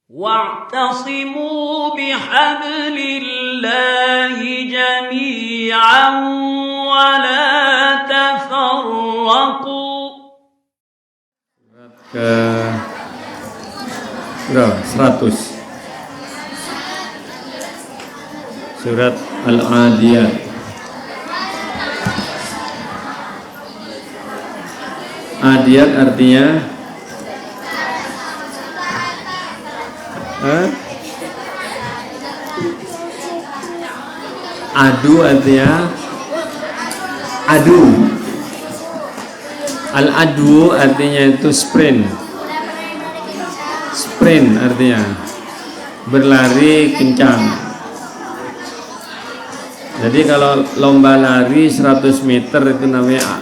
واعتصموا بحبل الله جميعا ولا تفرقوا. Ke berapa? 100. Surat Al-Adiyat. Adiyat artinya adu, artinya adu. Al-adu artinya itu sprint artinya berlari kencang. Jadi kalau lomba lari 100 meter itu namanya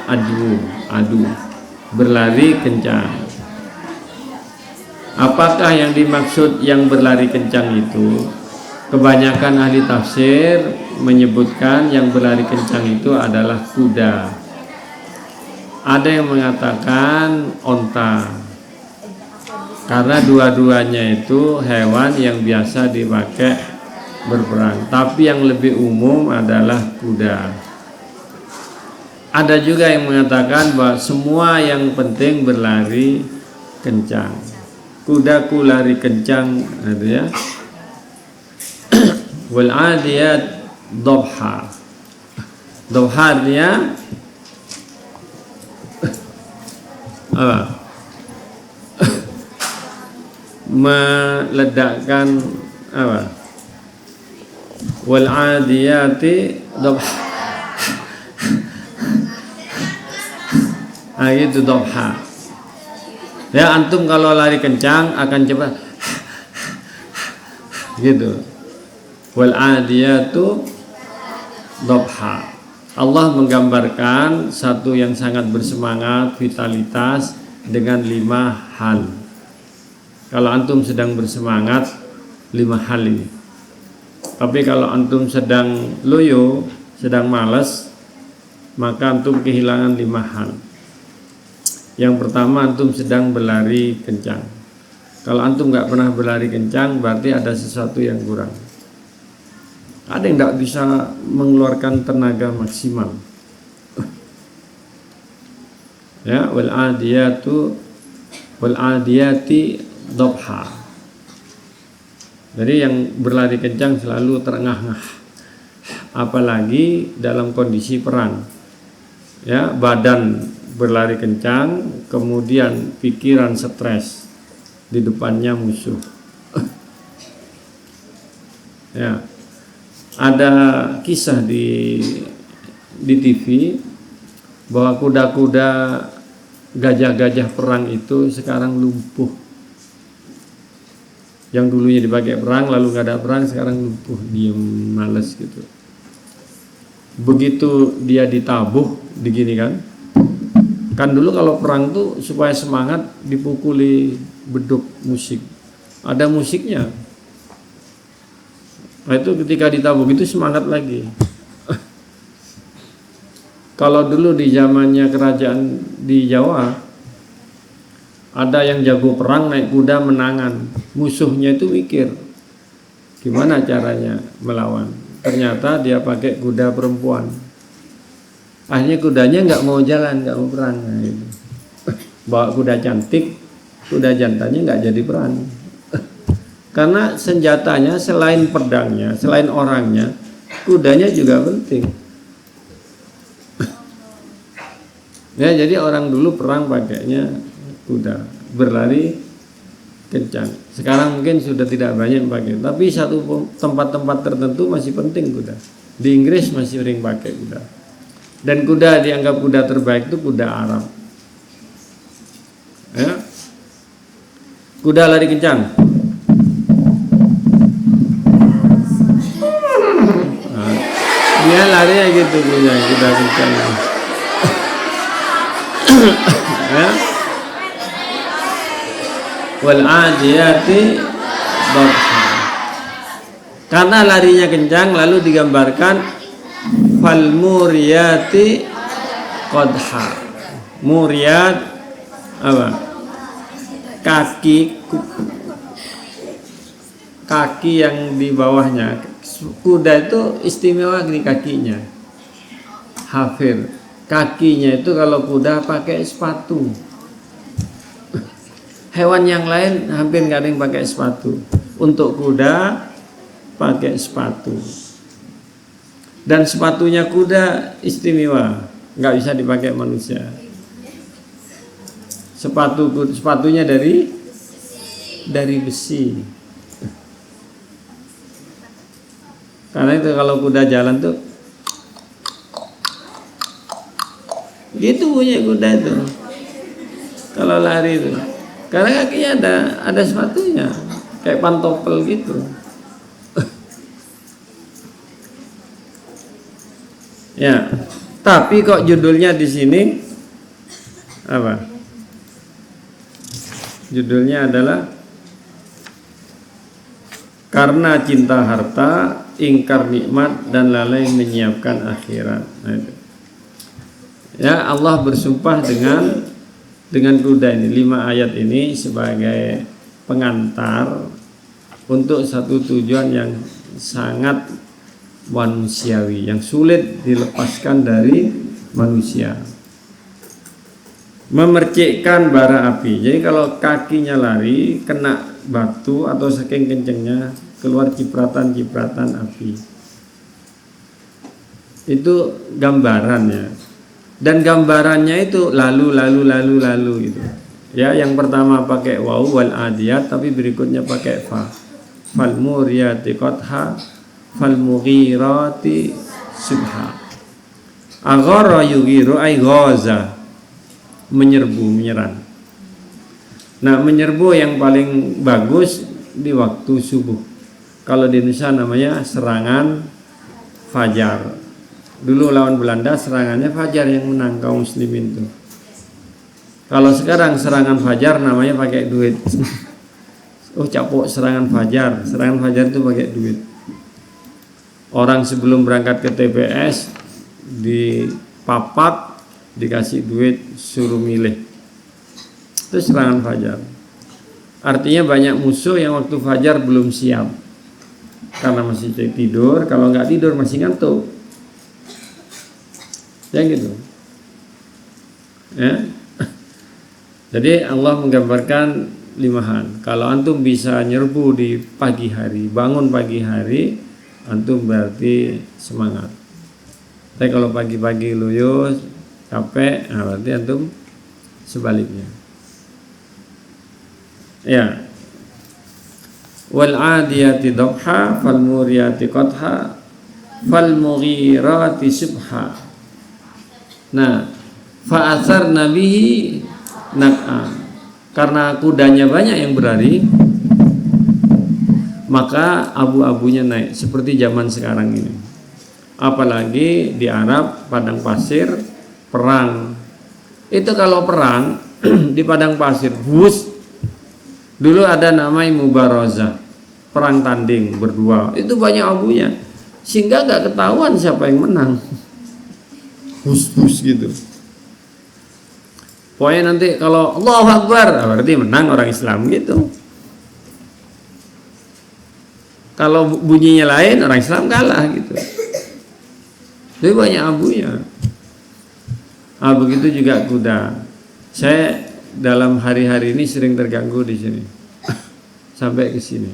adu berlari kencang. Apakah yang dimaksud yang berlari kencang itu? Kebanyakan ahli tafsir menyebutkan yang berlari kencang itu adalah kuda. Ada yang mengatakan onta, karena dua-duanya itu hewan yang biasa dipakai berperang. Tapi yang lebih umum adalah kuda. Ada juga yang mengatakan bahwa semua yang penting berlari kencang. Kudaku lari kencang, gitu ya. Wal adiyat dhabha. Dhabha artinya apa? Meledakkan apa? Wal adiyati dhabha. Itu dhabha. Ya, antum kalau lari kencang akan cepat gitu. Wal adiyatu dhabha. Allah menggambarkan satu yang sangat bersemangat, vitalitas dengan 5 hal. Kalau antum sedang bersemangat, 5 hal ini. Tapi kalau antum sedang loyo, sedang malas, maka antum kehilangan 5 hal. Yang pertama, antum sedang berlari kencang. Kalau antum nggak pernah berlari kencang, berarti ada sesuatu yang kurang. Ada yang nggak bisa mengeluarkan tenaga maksimal. Ya, wal adiyati dhabha. Jadi yang berlari kencang selalu terengah-engah, apalagi dalam kondisi perang. Ya, badan berlari kencang, kemudian pikiran stres, di depannya musuh. Ya, ada kisah di TV bahwa kuda-kuda, gajah-gajah perang itu sekarang lumpuh. Yang dulunya dipakai perang, lalu nggak ada perang, sekarang lumpuh, diem, males gitu. Begitu dia ditabuh, digini kan dulu kalau perang tuh supaya semangat dipukuli beduk musik, ada musiknya. Nah, itu ketika ditabuk itu semangat lagi. Kalau dulu di zamannya kerajaan di Jawa, ada yang jago perang naik kuda menangan, musuhnya itu mikir gimana caranya melawan. Ternyata dia pakai kuda perempuan. Akhirnya kudanya nggak mau jalan, nggak mau perang. Nah, gitu. Bawa kuda cantik, kuda jantannya nggak jadi perang. Karena senjatanya selain pedangnya, selain orangnya, kudanya juga penting. Ya, jadi orang dulu perang pakainya kuda, berlari kencang. Sekarang mungkin sudah tidak banyak pakai, tapi satu tempat-tempat tertentu masih penting kuda. Di Inggris masih sering pakai kuda. Dan kuda dianggap kuda terbaik itu kuda Arab. Ya. Kuda lari kencang. Nah, dia larinya gitu, kuda kencang. Ya. Wal adiyati dhabha. Karena larinya kencang, lalu digambarkan fal muriyati qadha. Muriyat apa? Kaki kaki yang di bawahnya. Kuda itu istimewa di kakinya. Hafir, kakinya itu kalau kuda pakai sepatu. Hewan yang lain hampir nggak ada yang pakai sepatu. Untuk kuda pakai sepatu. Dan sepatunya kuda istimewa, nggak bisa dipakai manusia. Sepatunya dari besi. Karena itu kalau kuda jalan tuh gitu punya kuda itu. Kalau lari itu, karena kakinya ada sepatunya, kayak pantopel gitu. Ya, tapi kok judulnya di sini apa? Judulnya adalah karena cinta harta, ingkar nikmat dan lalai menyiapkan akhirat. Nah, itu. Ya, Allah bersumpah dengan kuda ini, 5 ayat ini sebagai pengantar untuk satu tujuan yang sangat manusiawi, yang sulit dilepaskan dari manusia. Memercikkan bara api. Jadi kalau kakinya lari kena batu atau saking kencengnya keluar cipratan-cipratan api. Itu gambarannya. Dan gambarannya itu lalu gitu. Ya, yang pertama pakai waw wal adiyat, tapi berikutnya pakai fa. Fal muriyati qadha, fal mughirati subha. Aghara yughiru ay ghaza. Menyerang. Nah, menyerbu yang paling bagus di waktu subuh. Kalau di Indonesia namanya serangan fajar. Dulu lawan Belanda serangannya fajar yang menang kaum muslimin itu. Kalau sekarang serangan fajar namanya pakai duit. Oh, capok serangan fajar. Serangan fajar itu pakai duit. Orang sebelum berangkat ke TPS dipapak, dikasih duit, suruh milih. Itu serangan fajar. Artinya banyak musuh yang waktu fajar belum siap karena masih tidur. Kalau nggak tidur masih ngantuk. Ya gitu. Ya. Jadi Allah menggambarkan 5 hal. Kalau antum bisa nyerbu di pagi hari, bangun pagi hari, antum berarti semangat. Tapi kalau pagi-pagi loyo capek, nah berarti antum sebaliknya. Ya. Wal adiyati dhabha, fal muriyati qadha, fal mughirati subha. Nah, fa asarna bihi nak'a. Karena kudanya banyak yang berlari, maka abu-abunya naik seperti zaman sekarang ini. Apalagi di Arab, padang pasir, perang. Itu kalau perang di padang pasir, bus. Dulu ada namanya mubarazah, perang tanding berdua. Itu banyak abunya, sehingga nggak ketahuan siapa yang menang. Bus gitu. Pokoknya nanti kalau Allahu Akbar, berarti menang orang Islam gitu. Kalau bunyinya lain, orang Islam kalah gitu. Jadi banyak abunya. Begitu juga kuda. Saya dalam hari-hari ini sering terganggu di sini. Sampai ke sini.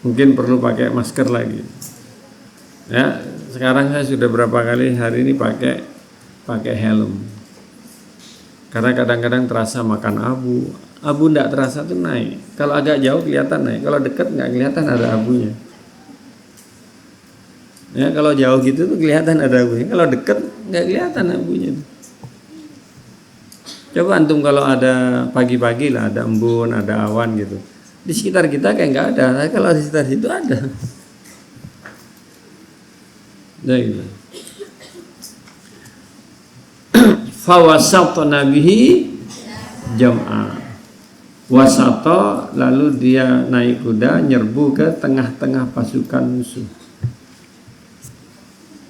Mungkin perlu pakai masker lagi. Ya, sekarang saya sudah berapa kali hari ini pakai helm. Karena kadang-kadang terasa makan abu. Abu enggak terasa tuh naik. Kalau agak jauh kelihatan naik. Kalau dekat enggak kelihatan ada abunya. Ya, kalau jauh gitu tuh kelihatan ada abunya. Kalau dekat nggak kelihatan abunya. Coba antum kalau ada pagi-pagi lah, ada embun, ada awan gitu. Di sekitar kita kayak nggak ada. Tapi kalau di sekitar situ ada. Nah, gitu. Fawasatna bihi jam'a. Wasato, lalu dia naik kuda nyerbu ke tengah-tengah pasukan musuh.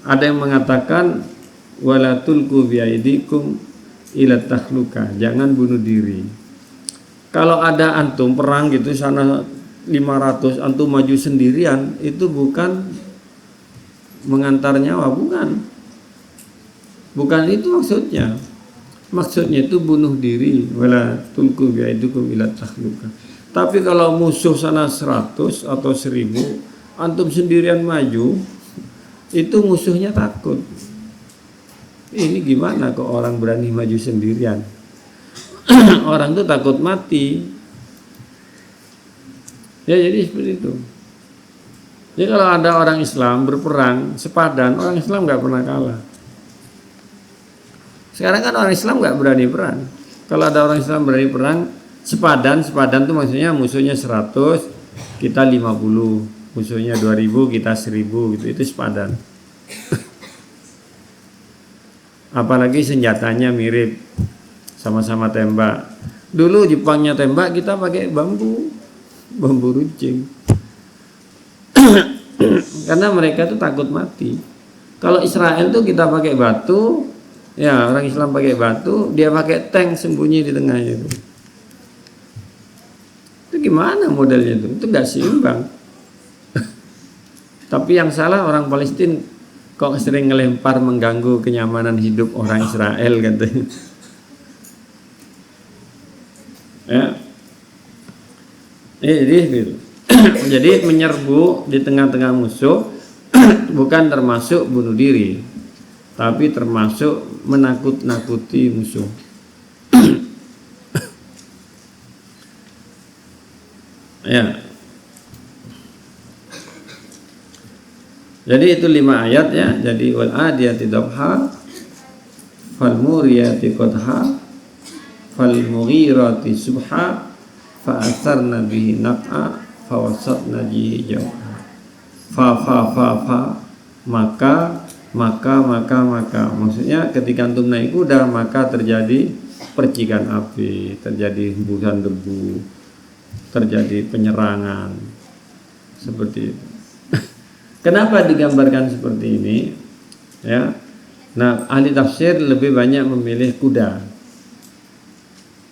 Ada yang mengatakan wala tulqu biaidikum ila tahluka, jangan bunuh diri. Kalau ada antum perang gitu sana 500, antum maju sendirian, itu bukan mengantar nyawa, bukan itu maksudnya. Maksudnya itu bunuh diri, wala tulku biaidukum ila tahluka. Tapi kalau musuh sana 100 atau 1000, antum sendirian maju, itu musuhnya takut. Ini gimana kok orang berani maju sendirian? Orang tuh takut mati. Ya jadi seperti itu. Jadi kalau ada orang Islam berperang sepadan, orang Islam nggak pernah kalah. Sekarang kan orang Islam nggak berani perang. Kalau ada orang Islam berani perang sepadan tuh maksudnya musuhnya 100, kita 50, musuhnya 2000, kita 1000 gitu. Itu sepadan. Apalagi senjatanya mirip, sama-sama tembak. Dulu Jepangnya tembak, kita pakai bambu runcing. Karena mereka tuh takut mati. Kalau Israel tuh kita pakai batu, ya orang Islam pakai batu, dia pakai tank sembunyi di tengahnya itu. Itu gimana modelnya itu? Itu nggak seimbang. Tapi yang salah orang Palestina kok sering ngelempar mengganggu kenyamanan hidup orang Israel katanya. Ya. Jadi gitu. Jadi menyerbu di tengah-tengah musuh bukan termasuk bunuh diri, tapi termasuk menakut-nakuti musuh. Ya. Jadi itu 5 ayat ya. Jadi wal adiyati dhabha, fal muriyati qadha, fal mughirati subha, fa atharna bihi naq'a, fa wasatna bihi jawha. Fa maka maksudnya ketika antum naik kuda maka terjadi percikan api, terjadi hembusan debu, terjadi penyerangan seperti itu. Kenapa digambarkan seperti ini? Ya. Nah, ahli tafsir lebih banyak memilih kuda.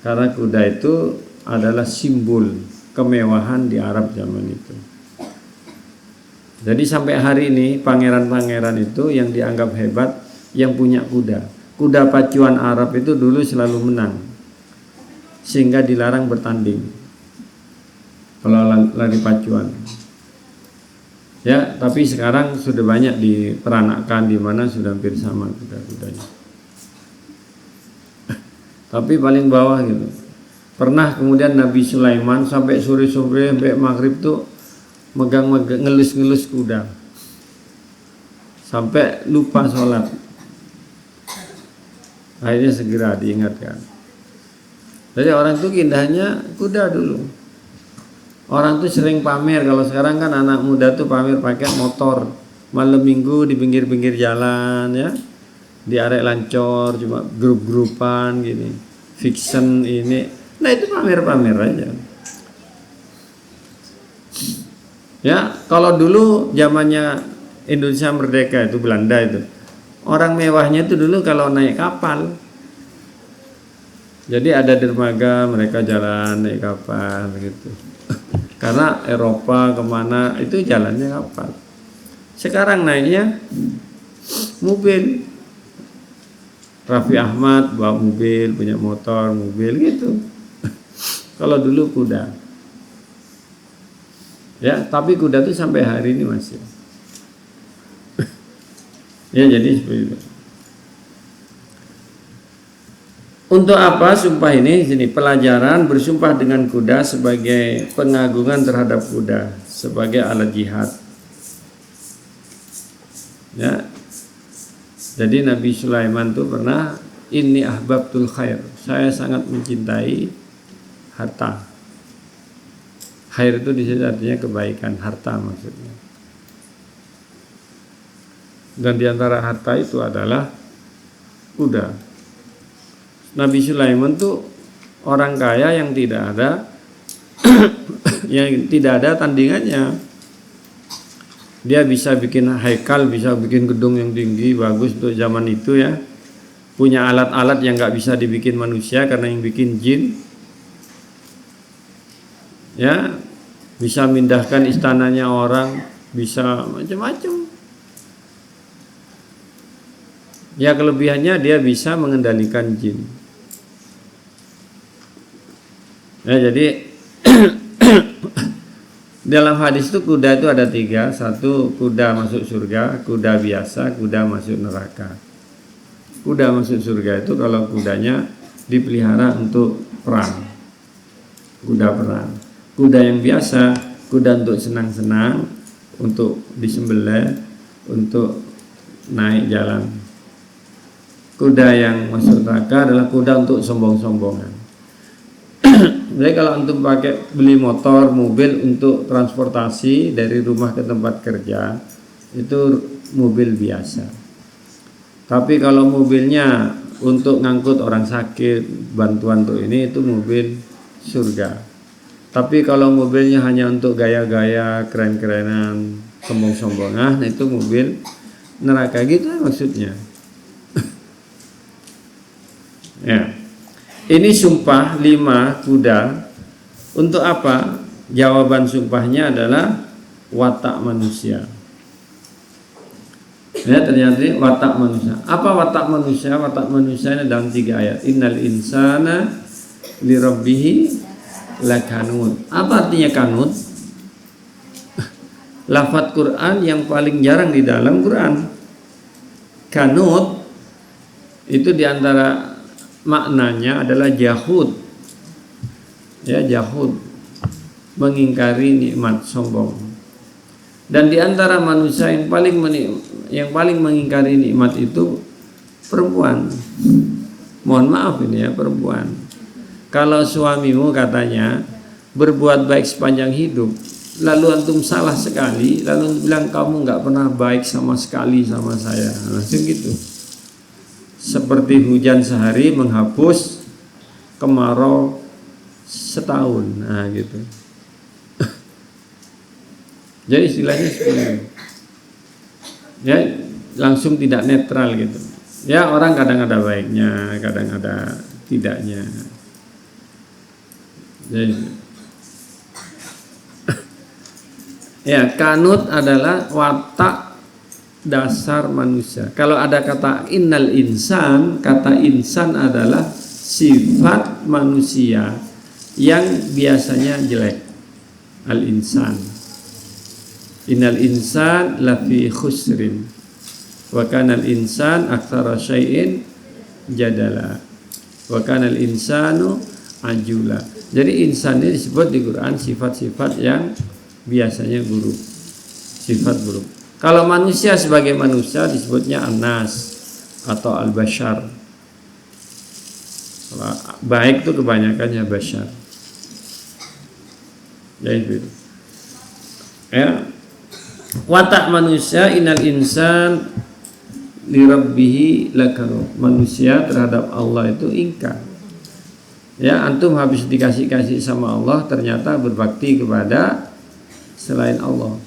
Karena kuda itu adalah simbol kemewahan di Arab zaman itu. Jadi sampai hari ini pangeran-pangeran itu yang dianggap hebat yang punya kuda. Kuda pacuan Arab itu dulu selalu menang. Sehingga dilarang bertanding kalau lari pacuan. Ya, tapi sekarang sudah banyak diperanakkan di mana sudah hampir sama kuda-kudanya. Tapi paling bawah gitu. Pernah kemudian Nabi Sulaiman sampai sore-sore sampai maghrib tuh megang-megang ngelus-ngelus kuda. Sampai lupa sholat. Akhirnya segera diingatkan. Jadi orang tuh indahnya kuda dulu. Orang tuh sering pamer. Kalau sekarang kan anak muda tuh pamer pakai motor malam minggu di pinggir-pinggir jalan ya, di area Lancor cuma grup-grupan gini, fiction ini. Nah itu pamer-pamer aja. Ya kalau dulu zamannya Indonesia merdeka itu Belanda itu, orang mewahnya itu dulu kalau naik kapal. Jadi ada dermaga mereka jalan naik kapal gitu. Karena Eropa kemana itu jalannya kapal. Sekarang naiknya mobil. Raffi Ahmad bawa mobil, punya motor, mobil gitu. Kalau dulu kuda. Ya, tapi kuda itu sampai hari ini masih. Ya, jadi seperti itu. Untuk apa sumpah ini? Sini pelajaran bersumpah dengan kuda sebagai pengagungan terhadap kuda sebagai alat jihad. Ya. Jadi Nabi Sulaiman tuh pernah inni ahbabtul khair. Saya sangat mencintai harta. Khair itu di sini artinya kebaikan, harta maksudnya. Dan di antara harta itu adalah kuda. Nabi Sulaiman tuh orang kaya yang tidak ada yang tidak ada tandingannya. Dia bisa bikin haikal, bisa bikin gedung yang tinggi bagus untuk zaman itu ya. Punya alat-alat yang nggak bisa dibikin manusia karena yang bikin jin. Ya, bisa mindahkan istananya orang, bisa macam-macam. Ya, kelebihannya dia bisa mengendalikan jin. Ya, jadi dalam hadis itu kuda itu ada 3. Satu, kuda masuk surga, kuda biasa, kuda masuk neraka. Kuda masuk surga itu kalau kudanya dipelihara untuk perang, kuda perang. Kuda yang biasa, kuda untuk senang-senang, untuk disembelih, untuk naik jalan. Kuda yang masuk neraka adalah kuda untuk sombong-sombongan. Jadi kalau antum pakai beli motor, mobil untuk transportasi dari rumah ke tempat kerja, itu mobil biasa. Tapi kalau mobilnya untuk ngangkut orang sakit, bantuan untuk ini, itu mobil surga. Tapi kalau mobilnya hanya untuk gaya-gaya, keren-kerenan, sombong-sombongan, nah itu mobil neraka gitu maksudnya. Ya. Ini sumpah 5 kuda. Untuk apa? Jawaban sumpahnya adalah watak manusia. Ya, ternyata watak manusia. Apa watak manusia? Watak manusia ini dalam 3 ayat. Innal insana li rabbihi lakanut. Apa artinya kanut? Lafaz Quran yang paling jarang di dalam Quran. Kanut itu diantara maknanya adalah jahud. Ya, jahud, mengingkari nikmat, sombong. Dan diantara manusia yang paling mengingkari nikmat itu perempuan. Mohon maaf ini ya, perempuan. Kalau suamimu katanya berbuat baik sepanjang hidup, lalu antum salah sekali, lalu bilang kamu nggak pernah baik sama sekali sama saya, langsung gitu. Seperti hujan sehari menghapus kemarau setahun, nah gitu. Jadi istilahnya seperti itu. Ya, langsung tidak netral gitu. Ya, orang kadang ada baiknya, kadang ada tidaknya. Jadi, ya, kanut adalah watak dasar manusia. Kalau ada kata innal insan, kata insan adalah sifat manusia yang biasanya jelek. Al insan. Innal insan lafi khusrin. Wa kana al insan aktsara syai'in jadala. Wa kana al insanu ajula. Jadi insan ini disebut di Quran sifat-sifat yang biasanya buruk, sifat buruk. Kalau manusia sebagai manusia disebutnya an-nas atau al-bashar. Baik itu kebanyakannya bashar. Jadi itu. Ya. Watak manusia innal insan li rabbih lakanut. Manusia terhadap Allah itu ingkar. Ya, antum habis dikasih sama Allah ternyata berbakti kepada selain Allah.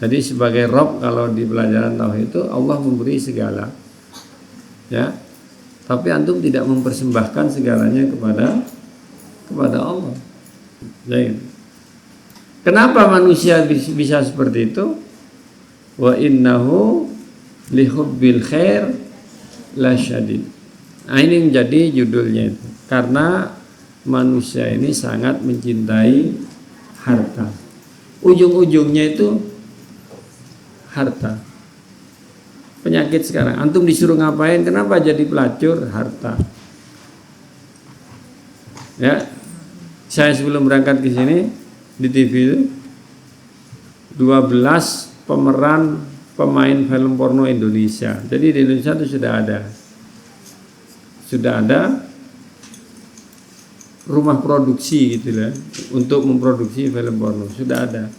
Jadi sebagai Rabb, kalau di pelajaran tauhid itu Allah memberi segala. Ya. Tapi antum tidak mempersembahkan segalanya kepada Allah. Jadi, kenapa manusia bisa seperti itu? Wa innahu lihubbil khair lasyadid. Nah, ini menjadi judulnya itu. Karena manusia ini sangat mencintai harta. Ujung-ujungnya itu harta. Penyakit sekarang. Antum disuruh ngapain? Kenapa jadi pelacur? Harta. Ya. Saya sebelum berangkat ke sini di TV itu 12 pemain film porno Indonesia. Jadi di Indonesia itu sudah ada rumah produksi gitu lah untuk memproduksi film porno, sudah ada.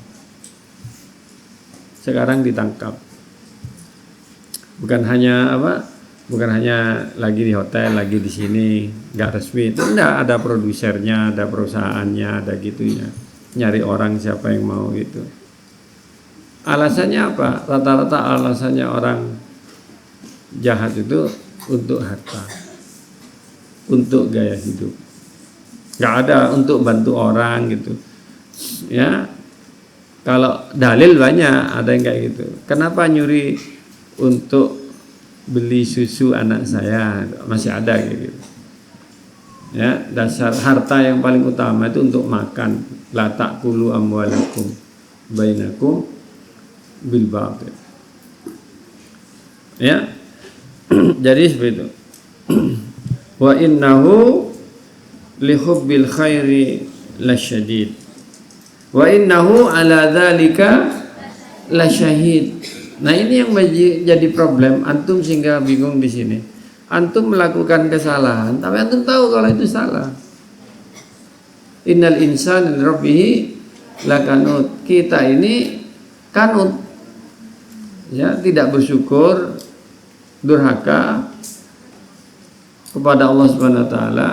Sekarang ditangkap. Bukan hanya lagi di hotel, lagi di sini, nggak resmi. Itu enggak, ada produsernya, ada perusahaannya, ada gitunya. Nyari orang siapa yang mau gitu. Alasannya apa? Rata-rata alasannya orang jahat itu untuk harta, untuk gaya hidup. nggak ada untuk bantu orang gitu ya. Kalau dalil banyak ada yang kayak gitu, kenapa nyuri untuk beli susu anak saya, masih ada gitu ya. Dasar harta yang paling utama itu untuk makan. La ta'kulu amwalakum bainakum bil batil ya. Jadi seperti itu. Wa innahu li hubbil khairi lasyadid wa innahu ala dzalika lasyahid. Nah, ini yang jadi problem antum sehingga bingung di sini. Antum melakukan kesalahan tapi antum tahu kalau itu salah. Innal insana li rabbih lakanut. Kita ini kanut ya, tidak bersyukur, durhaka kepada Allah Subhanahu wa taala.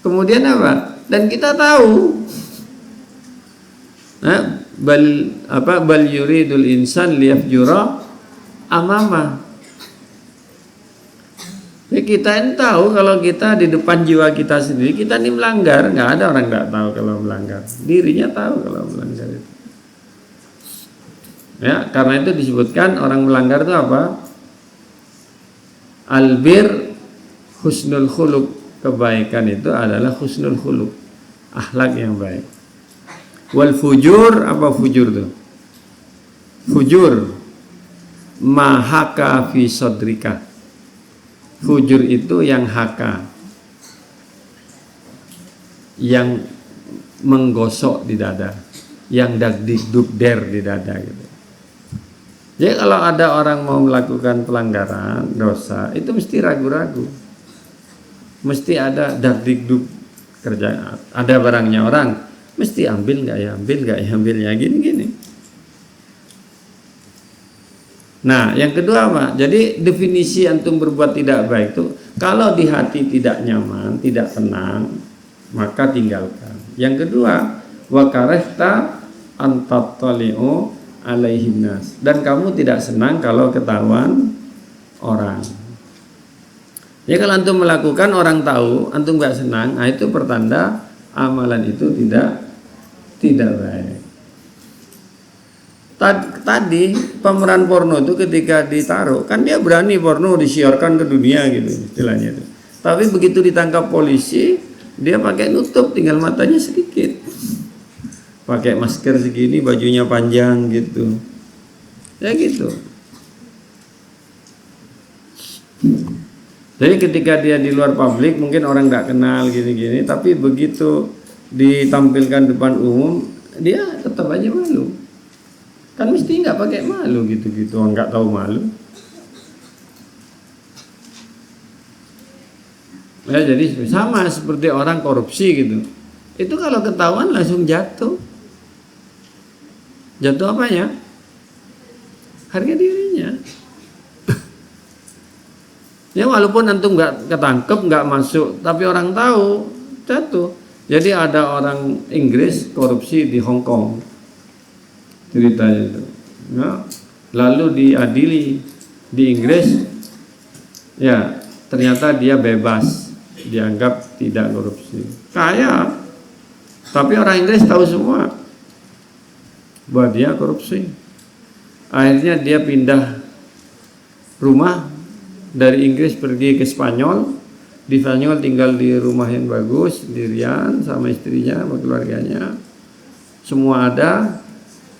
Kemudian apa? Dan kita tahu bal yuridul insan liyafjura amama. Jadi kita ini tahu kalau kita di depan jiwa kita sendiri kita ini melanggar. Nggak ada orang nggak tahu kalau melanggar, dirinya tahu kalau melanggar itu ya. Karena itu disebutkan orang melanggar itu apa? Albir husnul khuluq. Kebaikan itu adalah husnul khuluq, akhlak yang baik. Wal fujur, apa fujur tuh? Fujur mahaka fi sadrika. Fujur itu yang haka, yang menggosok di dada, yang dagdikdukder di dada gitu. Jadi kalau ada orang mau melakukan pelanggaran dosa itu mesti ragu-ragu, mesti ada dagdikduk kerja. Ada barangnya orang, mesti ambil nggak ya, ambil nggak ya, ambilnya gini-gini. Nah, yang kedua apa? Jadi definisi antum berbuat tidak baik itu kalau di hati tidak nyaman, tidak tenang, maka tinggalkan. Yang kedua, wa karahta an tattali'u alaihim nas. Dan kamu tidak senang kalau ketahuan orang. Ya, kalau antum melakukan orang tahu, antum nggak senang, nah itu pertanda amalan itu tidak baik. Tadi pemeran porno itu ketika ditaruh kan dia berani porno disiarkan ke dunia gitu istilahnya itu. Tapi begitu ditangkap polisi dia pakai nutup tinggal matanya sedikit, pakai masker segini, bajunya panjang gitu ya gitu. Jadi ketika dia di luar publik mungkin orang nggak kenal gini-gini, tapi begitu ditampilkan depan umum dia tetap aja malu. Kan mesti nggak pakai malu gitu-gitu, orang nggak tahu malu. Ya, jadi sama seperti orang korupsi gitu. Itu kalau ketahuan langsung jatuh. Jatuh apanya? Harga dirinya. Ya walaupun antum nggak ketangkep, nggak masuk, tapi orang tahu jatuh. Jadi ada orang Inggris korupsi di Hong Kong. Ceritanya itu ya, lalu diadili di Inggris ya, ternyata dia bebas, dianggap tidak korupsi, kaya, tapi orang Inggris tahu semua bahwa dia korupsi. Akhirnya dia pindah rumah dari Inggris pergi ke Spanyol. Di Spanyol tinggal di rumah yang bagus, sendirian sama istrinya sama keluarganya, semua ada,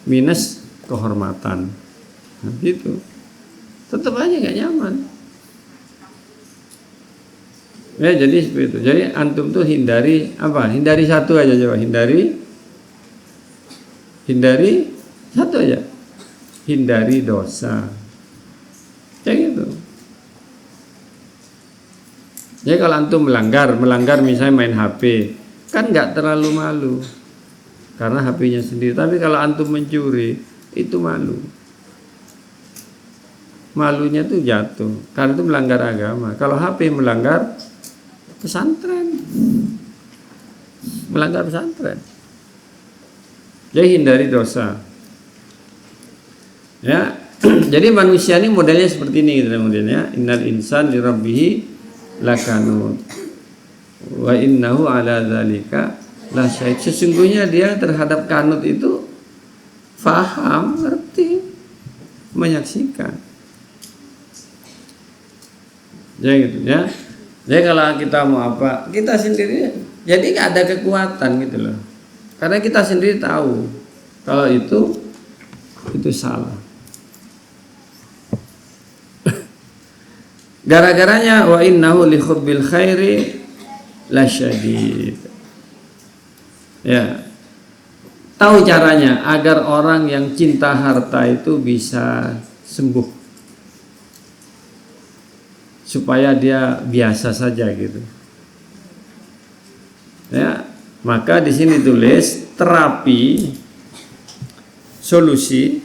minus kehormatan. Nah, gitu. Tetap aja nggak nyaman. Ya, jadi seperti itu. Jadi antum tuh hindari apa? Hindari satu aja coba. Hindari satu aja. Hindari dosa. Kayak gitu. Jadi kalau antum melanggar misalnya main HP, kan nggak terlalu malu. Karena HP-nya sendiri. Tapi kalau antum mencuri itu malu. Malunya tuh jatuh. Karena itu melanggar agama. Kalau HP melanggar pesantren. Melanggar pesantren. Jadi hindari dosa. Ya. Jadi manusia ini modelnya seperti ini gitu modelnya. Innal insan li rabbih lakanut. Wa innahu ala dzalika la syahid. Sesungguhnya dia terhadap kanut itu faham, ngerti, menyaksikan. Ya gitu ya. Jadi kalau kita mau apa, kita sendiri jadi nggak ada kekuatan gitu loh. Karena kita sendiri tahu kalau itu salah. Gara-garanya wa innahu li hubbil khairi lasyadid. Ya. Tahu caranya agar orang yang cinta harta itu bisa sembuh. Supaya dia biasa saja gitu. Ya, maka di sini tulis terapi solusi,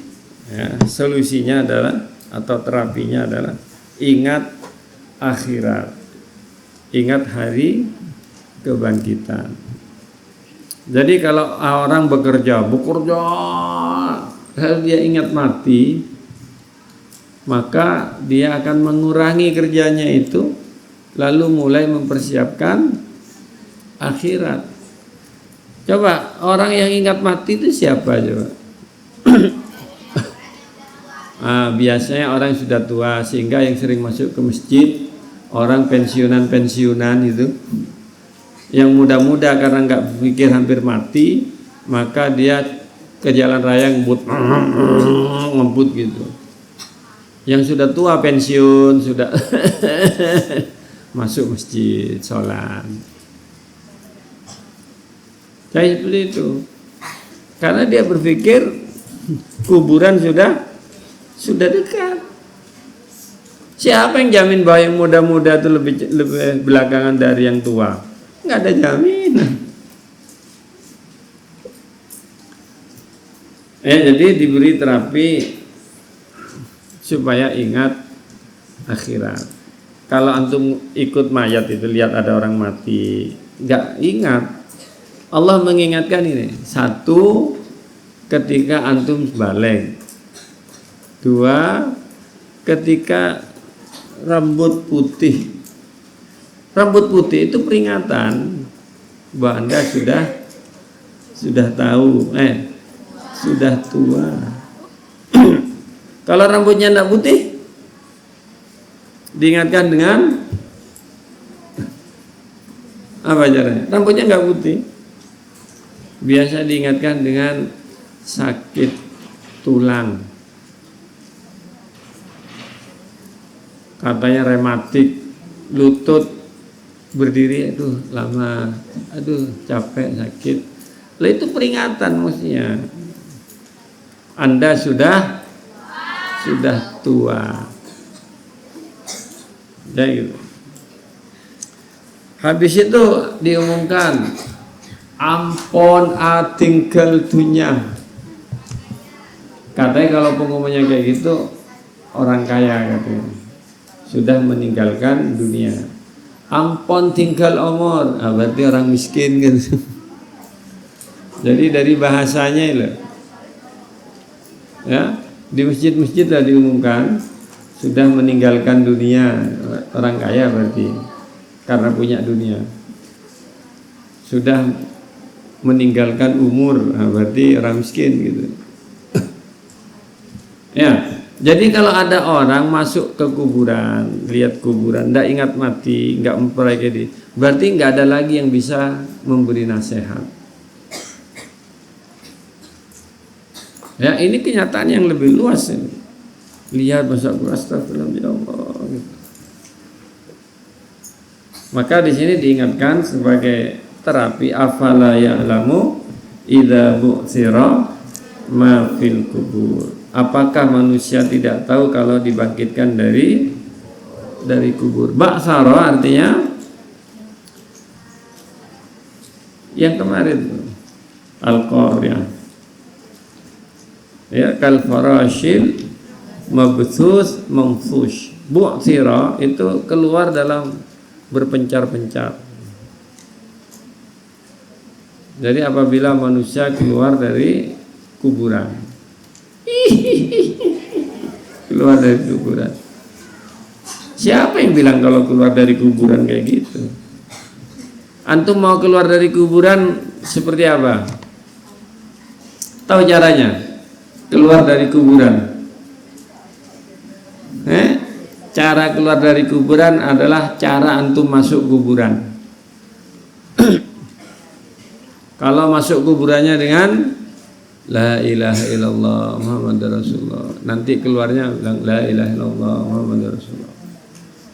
ya, solusinya adalah atau terapinya adalah ingat akhirat, ingat hari kebangkitan. Jadi kalau orang bekerja kalau dia ingat mati, maka dia akan mengurangi kerjanya itu, lalu mulai mempersiapkan akhirat. Coba orang yang ingat mati itu siapa coba? Biasanya orang yang sudah tua, sehingga yang sering masuk ke masjid orang pensiunan itu, yang muda-muda karena nggak pikir hampir mati, maka dia ke jalan raya ngebut gitu. Yang sudah tua pensiun sudah masuk masjid sholat. Kayak seperti itu. Karena dia berpikir kuburan sudah dekat. Siapa yang jamin bahwa yang muda-muda itu lebih belakangan dari yang tua? Nggak ada jaminan. Jadi diberi terapi supaya ingat akhirat. Kalau antum ikut mayat itu lihat ada orang mati, nggak ingat. Allah mengingatkan ini. Satu, ketika antum balik. Dua, ketika rambut putih. Rambut putih itu peringatan bahwa Anda sudah tahu, sudah tua. Kalau rambutnya tidak putih, diingatkan dengan apa caranya? Rambutnya nggak putih, biasa diingatkan dengan sakit tulang, katanya rematik, lutut berdiri, lama, capek, sakit. Lah itu peringatan maksudnya. Anda sudah tua. Jadi gitu. Habis itu diumumkan ampon tinggal dunia. Katanya kalau pengumumannya kayak gitu orang kaya katanya. Sudah meninggalkan dunia. Ampon tinggal umur, berarti orang miskin gitu. Jadi dari bahasanya itu, ya, di masjid-masjid lah diumumkan sudah meninggalkan dunia. Orang kaya berarti karena punya dunia. Sudah meninggalkan umur, berarti orang miskin gitu. Ya. Jadi kalau ada orang masuk ke kuburan, lihat kuburan, tidak ingat mati, nggak memperbaiki diri, berarti nggak ada lagi yang bisa memberi nasihat. Ya, ini kenyataan yang lebih luas ini. Lihat masuk kuburan, astagfirullah ya Allah. Gitu. Maka di sini diingatkan sebagai terapi afala ya'lamu idza bu'thira ma fil kubur. Apakah manusia tidak tahu kalau dibangkitkan dari kubur? Ba'saro artinya yang kemarin al-qariyah. Ya, kal farashil mabthus manfush. Bu'thira itu keluar dalam berpencar-pencar. Jadi apabila manusia keluar dari kuburan, keluar dari kuburan. Siapa yang bilang kalau keluar dari kuburan kayak gitu? Antum mau keluar dari kuburan seperti apa? Tahu caranya? Keluar dari kuburan. Cara keluar dari kuburan adalah cara antum masuk kuburan. Kalau masuk kuburannya dengan La ilaha illallah Muhammadur Rasulullah, nanti keluarnya bilang La ilaha illallah Muhammadur Rasulullah.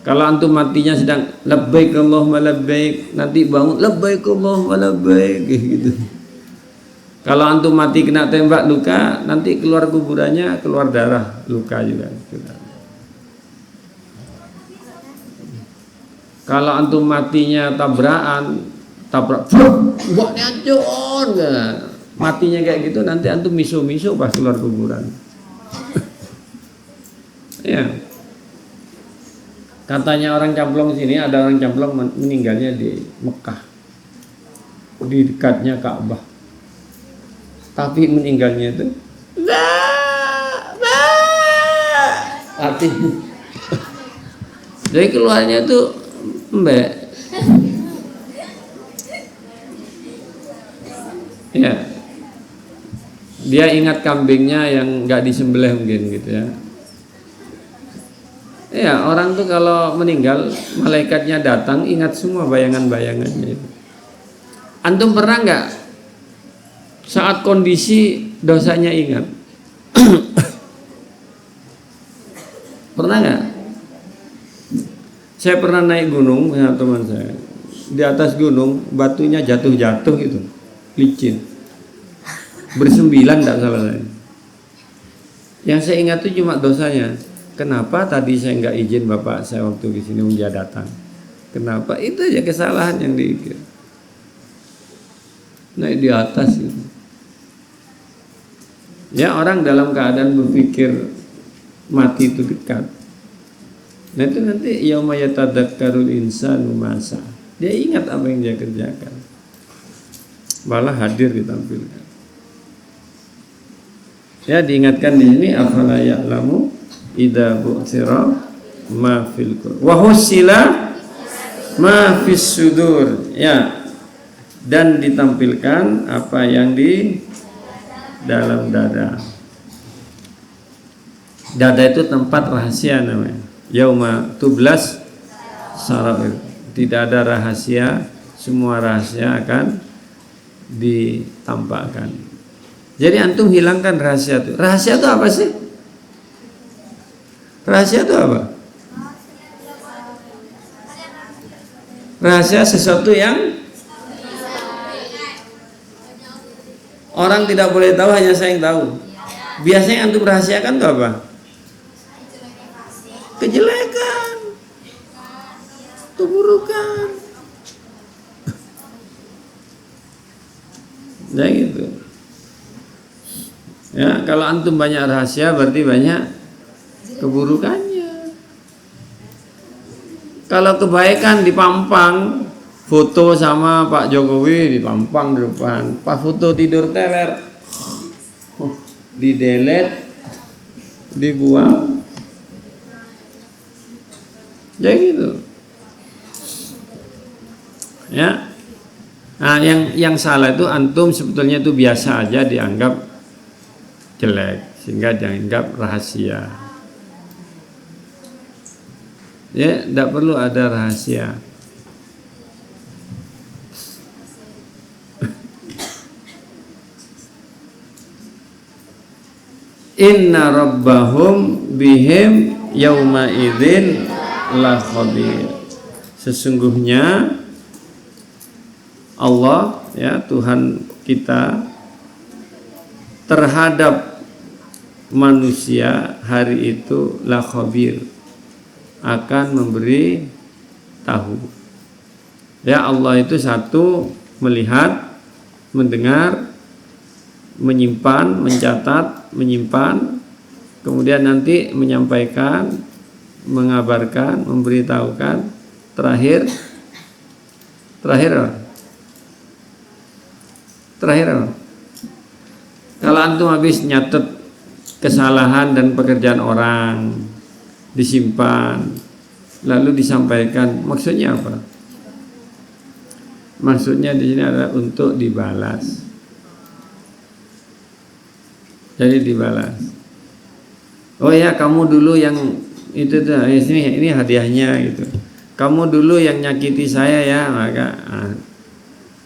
Kalau antum matinya sedang labbaik Allahumma labbaik, nanti bangun labbaik Allahumma labbaik gitu. Kalau antum mati kena tembak luka, nanti keluar kuburannya keluar darah luka juga. Kalau antum matinya tabrak, buatnya hancur, matinya kayak gitu, nanti antum miso-miso pas keluar kuburan. Ya, katanya orang camplong sini, ada orang camplong meninggalnya di Mekah, di dekatnya Ka'bah, tapi meninggalnya itu mati. Jadi keluarnya itu mbak, ya, dia ingat kambingnya yang nggak disembelih mungkin gitu ya. Ya, orang tuh kalau meninggal malaikatnya datang ingat semua bayangan-bayangannya itu. Antum pernah nggak saat kondisi dosanya ingat? Pernah nggak? Saya pernah naik gunung dengan teman saya. Di atas gunung batunya jatuh-jatuh itu, licin. Bersembilan tidak salah saya. Yang saya ingat itu cuma dosanya. Kenapa tadi saya nggak izin bapak saya waktu di sini dia datang? Kenapa? Itu aja kesalahan yang diikir. Naik di atas itu. Ya, orang dalam keadaan berpikir mati itu dekat. Nah itu nanti yauma yatadzakkarul insanu masa. Dia ingat apa yang dia kerjakan. Malah hadir ditampilkan. Ya, diingatkan di sini afala ya'lamu idza bu'thira ma fil qulub wa husila ma fis sudur. Ya. Dan ditampilkan apa yang di dalam dada. Dada itu tempat rahasia namanya. Yauma tublas sarair. Tidak ada rahasia, semua rahasia akan ditampakkan. Jadi antum hilangkan rahasia itu. Rahasia itu apa sih? Rahasia itu apa? Rahasia sesuatu yang orang tidak boleh tahu, hanya saya yang tahu. Biasanya antum rahasiakan itu apa? Kejelekan, keburukan. Ya gitu. Ya, kalau antum banyak rahasia berarti banyak keburukannya. Kalau kebaikan dipampang, foto sama Pak Jokowi dipampang di depan, pas foto tidur teler, di-delete, dibuang. Ya gitu. Ya. Nah, yang salah itu antum sebetulnya itu biasa aja dianggap jelek sehingga dianggap rahasia. Ya, tidak perlu ada rahasia. Inna rabbahum bihim yauma idzin la khabir. Sesungguhnya Allah, ya Tuhan kita, terhadap manusia hari itu la khabir, akan memberi tahu. Ya, Allah itu satu, melihat, mendengar, menyimpan, mencatat, menyimpan, kemudian nanti menyampaikan, mengabarkan, memberitahukan, terakhir kalau antum habis nyatet kesalahan dan pekerjaan orang, disimpan, lalu disampaikan, maksudnya apa? Maksudnya di sini adalah untuk dibalas. Jadi dibalas. Oh ya, kamu dulu yang itu tuh, ini hadiahnya gitu. Kamu dulu yang nyakiti saya ya, maka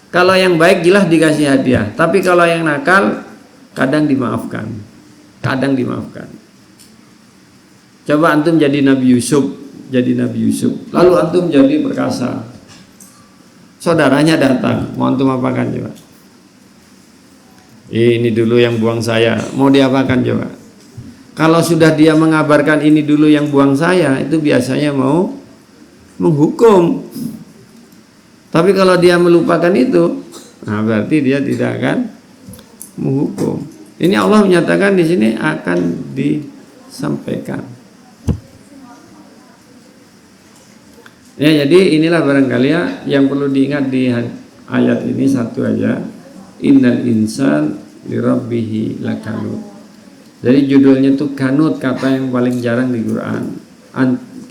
kalau yang baik jelas dikasih hadiah. Tapi kalau yang nakal kadang dimaafkan. Kadang dimaafkan. Coba antum jadi Nabi Yusuf, lalu antum jadi perkasa. Saudaranya datang, mau antum apakan coba? Ini dulu yang buang saya, mau diapakan coba? Kalau sudah dia mengabarkan ini dulu yang buang saya, itu biasanya mau menghukum. Tapi kalau dia melupakan itu, nah berarti dia tidak akan menghukum. Ini Allah menyatakan di sini akan disampaikan. Ya, jadi inilah barangkali ya yang perlu diingat di ayat ini satu aja. Innal insan lirabbihi lakanut. Jadi judulnya itu kanut, kata yang paling jarang di Quran.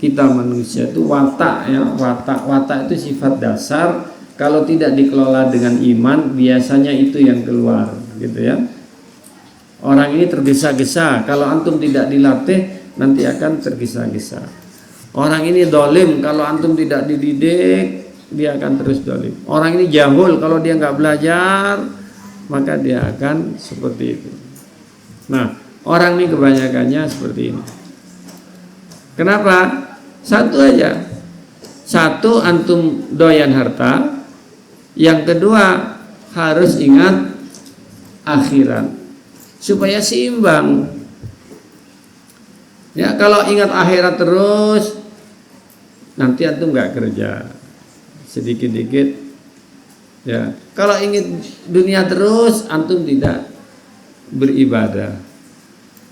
Kita manusia itu watak ya, watak itu sifat dasar. Kalau tidak dikelola dengan iman, biasanya itu yang keluar, gitu ya. Orang ini tergesa-gesa, kalau antum tidak dilatih nanti akan tergesa-gesa. Orang ini dolim, kalau antum tidak dididik dia akan terus dolim. Orang ini jahul, kalau dia nggak belajar maka dia akan seperti itu. Nah, orang ini kebanyakannya seperti ini. Kenapa? Satu aja. Satu, antum doyan harta. Yang kedua, harus ingat akhirat supaya seimbang. Ya, kalau ingat akhirat terus, nanti antum nggak kerja, sedikit-dikit. Ya, kalau ingin dunia terus, antum tidak beribadah.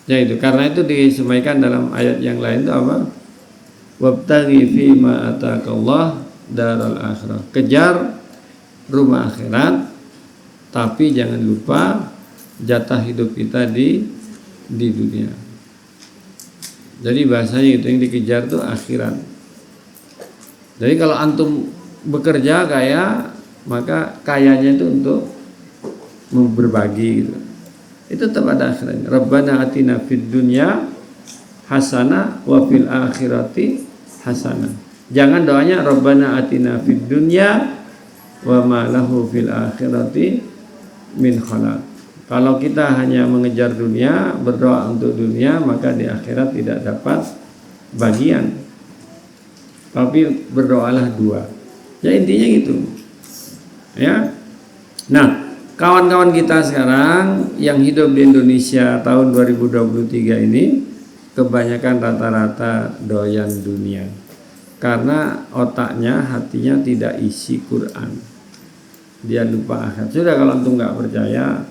Ya itu, karena itu disampaikan dalam ayat yang lain itu apa? Wabtaghi fima ataakallah daral akhirah. Kejar rumah akhirat, tapi jangan lupa jatah hidup kita di dunia. Jadi bahasanya itu yang dikejar tuh akhirat. Jadi kalau antum bekerja kaya, maka kayanya itu untuk berbagi gitu. Itu tetap ada akhiratnya. Rabbana atina fid dunya hasanah wa fil akhirati hasanah. Jangan doanya Rabbana atina fid dunya wa ma lahu fil akhirati min khalaq. Kalau kita hanya mengejar dunia, berdoa untuk dunia, maka di akhirat tidak dapat bagian. Tapi berdoalah dua. Ya intinya gitu. Ya. Nah, kawan-kawan kita sekarang yang hidup di Indonesia tahun 2023 ini kebanyakan rata-rata doyan dunia. Karena otaknya, hatinya tidak isi Quran. Dia lupa akhirat. Sudah, kalau antum nggak percaya,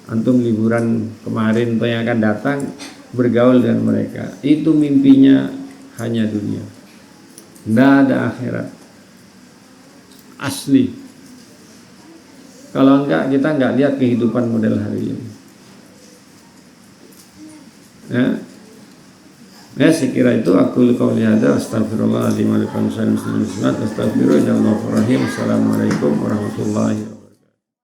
antum liburan kemarin atau yang akan datang bergaul dengan mereka. Itu mimpinya hanya dunia. Tidak ada akhirat. Asli. Kalau enggak, kita enggak lihat kehidupan model hari ini. Ya, sekira itu aku qauli hadza astaghfirullah li wa lakum. Assalamualaikum warahmatullahi wabarakatuh.